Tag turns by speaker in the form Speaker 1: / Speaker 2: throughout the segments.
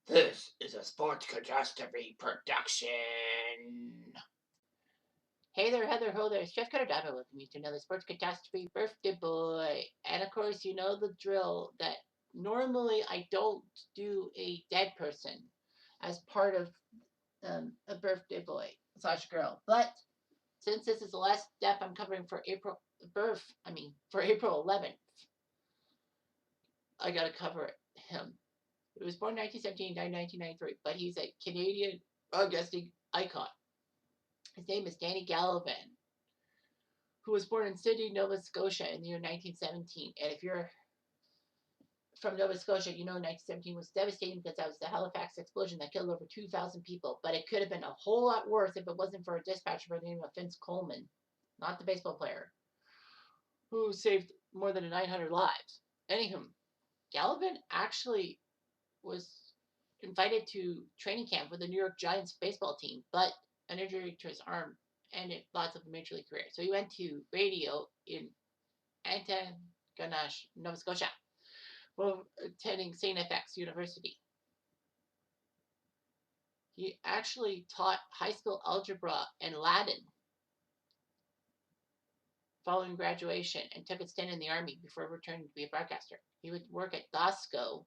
Speaker 1: This is a Sports Catastrophe production.
Speaker 2: Hey there, Heather, ho there. It's Jeff Cutastrophe with me to another Sports Catastrophe birthday boy. And of course, you know the drill that normally I don't do a dead person as part of a birthday boy slash girl. But since this is the last death I'm covering for April 11th, I gotta cover him. He was born 1917, died 1993, but he's a Canadian broadcasting icon. His name is Danny Gallivan, who was born in Sydney, Nova Scotia in the year 1917. And if you're from Nova Scotia, you know 1917 was devastating because that was the Halifax explosion that killed over 2,000 people. But it could have been a whole lot worse if it wasn't for a dispatcher by the name of Vince Coleman, not the baseball player, who saved more than 900 lives. Anywho, Gallivan actually was invited to training camp with the New York Giants baseball team, but an injury to his arm ended lots of major league career. So he went to radio in Antigonish, Nova Scotia, while attending St. FX University. He actually taught high school algebra and Latin following graduation and took a stint in the Army before returning to be a broadcaster. He would work at Dosco,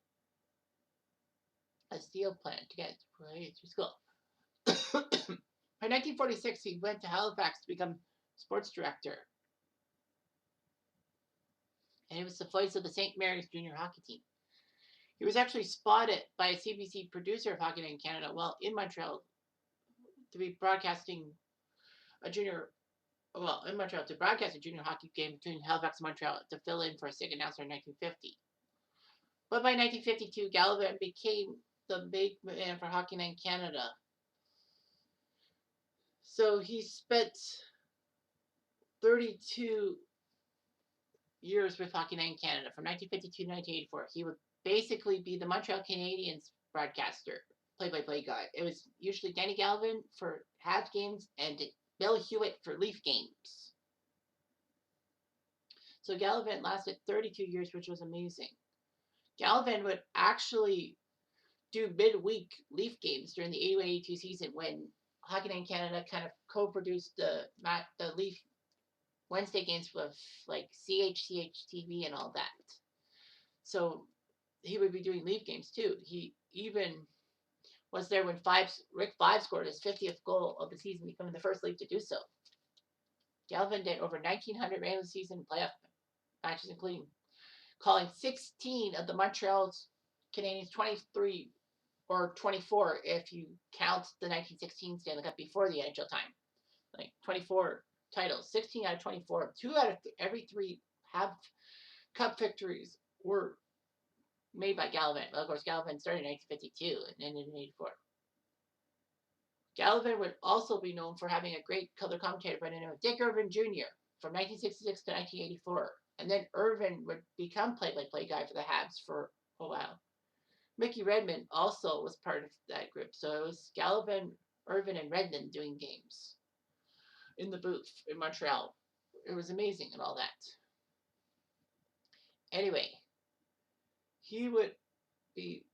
Speaker 2: a steel plant, to get through school. By 1946, he went to Halifax to become sports director. And he was the voice of the St. Mary's junior hockey team. He was actually spotted by a CBC producer of Hockey Night in Canada while in Montreal to be broadcasting in Montreal to broadcast a junior hockey game between Halifax and Montreal to fill in for a sick announcer in 1950. But by 1952, Gallivan became the big man for Hockey Night in Canada. So he spent 32 years with Hockey Night in Canada from 1952 to 1984. He would basically be the Montreal Canadiens broadcaster, play-by-play guy. It was usually Danny Gallivan for Habs games and Bill Hewitt for Leaf games. So Gallivan lasted 32 years, which was amazing. Gallivan would actually do midweek Leaf games during the 81-82 season when Hockey Night in Canada kind of co-produced the Leaf Wednesday games with like CHCH TV and all that. So he would be doing Leaf games too. He even was there when Rick Five scored his 50th goal of the season, becoming the first Leaf to do so. Gallivan did over 1,900 regular season playoff matches, including calling 16 of the Montreal Canadiens 23 or 24 if you count the 1916 Stanley Cup before the NHL time. Like 24 titles, 16 out of 24. 2 out of every 3 have cup victories were made by Gallivan. Well, of course, Gallivan started in 1952 and ended in 84. Gallivan would also be known for having a great color commentator by the name of Dick Irvin Jr. from 1966 to 1984. And then Irvin would become play-by-play guy for the Habs for a while. Mickey Redmond also was part of that group. So it was Gallivan, Irvin, and Redmond doing games in the booth in Montreal. It was amazing and all that. Anyway, he would be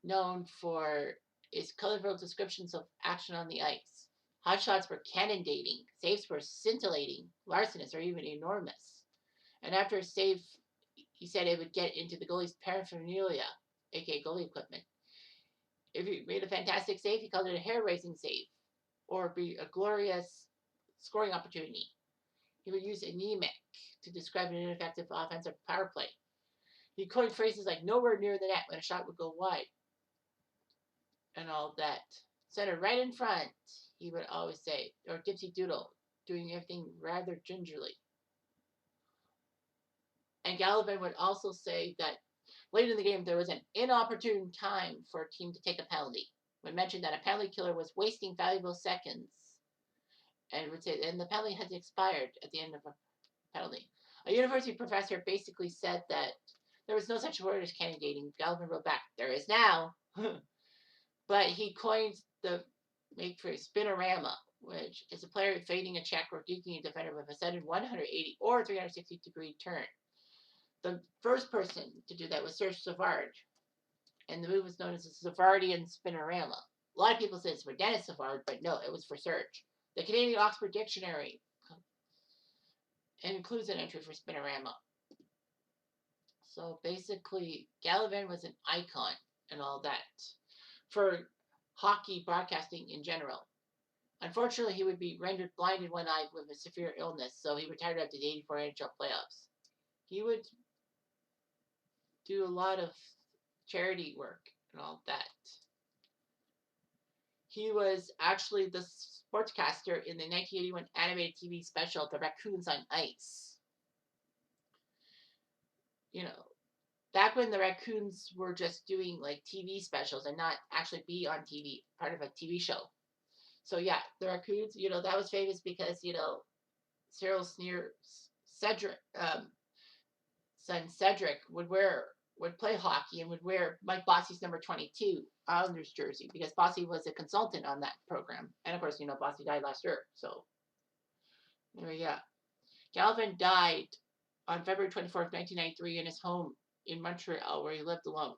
Speaker 2: known for his colorful descriptions of action on the ice. Hot shots were cannondating, saves were scintillating, larcenous or even enormous. And after a save, he said it would get into the goalie's paraphernalia, aka goalie equipment. If he made a fantastic save, he called it a hair-raising save, or be a glorious scoring opportunity. He would use anemic to describe an ineffective offensive power play. He coined phrases like nowhere near the net when a shot would go wide and all that. Center right in front, he would always say, or dipsy doodle, doing everything rather gingerly. And Gallivan would also say that late in the game there was an inopportune time for a team to take a penalty. When mentioned that a penalty killer was wasting valuable seconds, and would say, and the penalty has expired at the end of a penalty. A university professor basically said that there was no such word as cannondating. Gallivan wrote back, "There is now." But he coined the make phrase spinorama, which is a player fading a check or deking a defender with a sudden 180 or 360 degree turn. The first person to do that was Serge Savard, and the move was known as the Savardian spinorama. A lot of people say it's for Dennis Savard, but no, it was for Serge. The Canadian Oxford Dictionary includes an entry for spinorama. So basically, Gallivan was an icon and all that for hockey broadcasting in general. Unfortunately, he would be rendered blind in one eye with a severe illness, so he retired after the '84 NHL playoffs. He would do a lot of charity work and all that. He was actually the sportscaster in the 1981 animated TV special, The Raccoons on Ice. You know, back when the Raccoons were just doing like TV specials and not actually be on TV, part of a TV show. So yeah, the Raccoons, that was famous because, Cyril Cedric, son Cedric would play hockey and would wear Mike Bossy's number 22 Islanders jersey because Bossy was a consultant on that program. And of course, Bossy died last year. So, anyway, yeah. Gallivan died on February 24th, 1993 in his home in Montreal where he lived alone.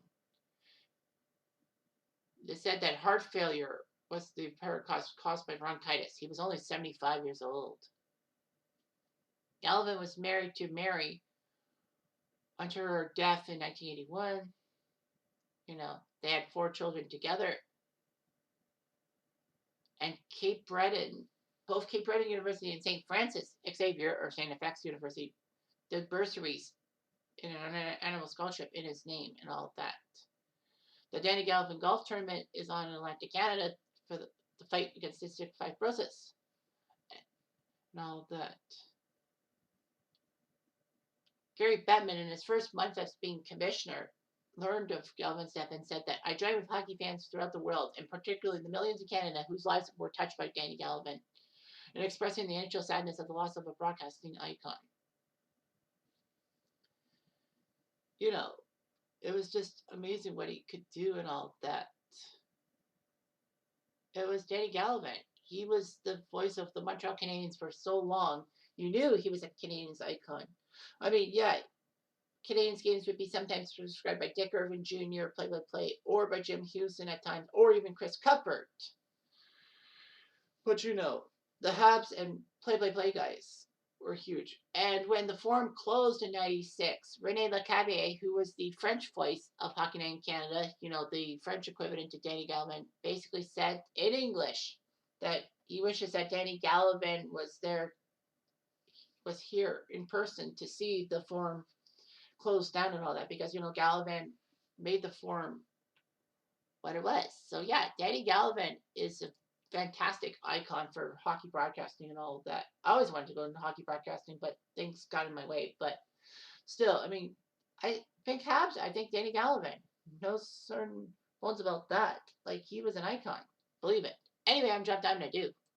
Speaker 2: They said that heart failure was the apparent cause caused by bronchitis. He was only 75 years old. Gallivan was married to Mary until her death in 1981. They had 4 children together. And both Cape Breton University and St. Francis Xavier, or St. FX University, did bursaries in an animal scholarship in his name and all of that. The Danny Gallivan Golf Tournament is on in Atlantic Canada for the fight against cystic fibrosis and all of that. Gary Bettman, in his first month as being commissioner, learned of Gallivan's death and said that I join with hockey fans throughout the world, and particularly the millions in Canada whose lives were touched by Danny Gallivan, in expressing the initial sadness of the loss of a broadcasting icon. It was just amazing what he could do and all of that. It was Danny Gallivan. He was the voice of the Montreal Canadiens for so long. You knew he was a Canadiens icon. I mean, yeah, Canadiens games would be sometimes described by Dick Irvin Jr., play-by-play, or by Jim Houston at times, or even Chris Cuthbert. But the Habs and play-by-play guys were huge. And when the forum closed in '96, René Lecavier, who was the French voice of Hockey Night in Canada, the French equivalent to Danny Gallivan, basically said in English that he wishes that Danny Gallivan was here in person to see the forum closed down and all that, because Gallivan made the forum what it was. So yeah, Danny Gallivan is a fantastic icon for hockey broadcasting and all of that. I always wanted to go into hockey broadcasting, but things got in my way. But still, I think Habs. I think Danny Gallivan. No certain bones about that. Like, he was an icon. Believe it. Anyway, I'm dropped down. I do.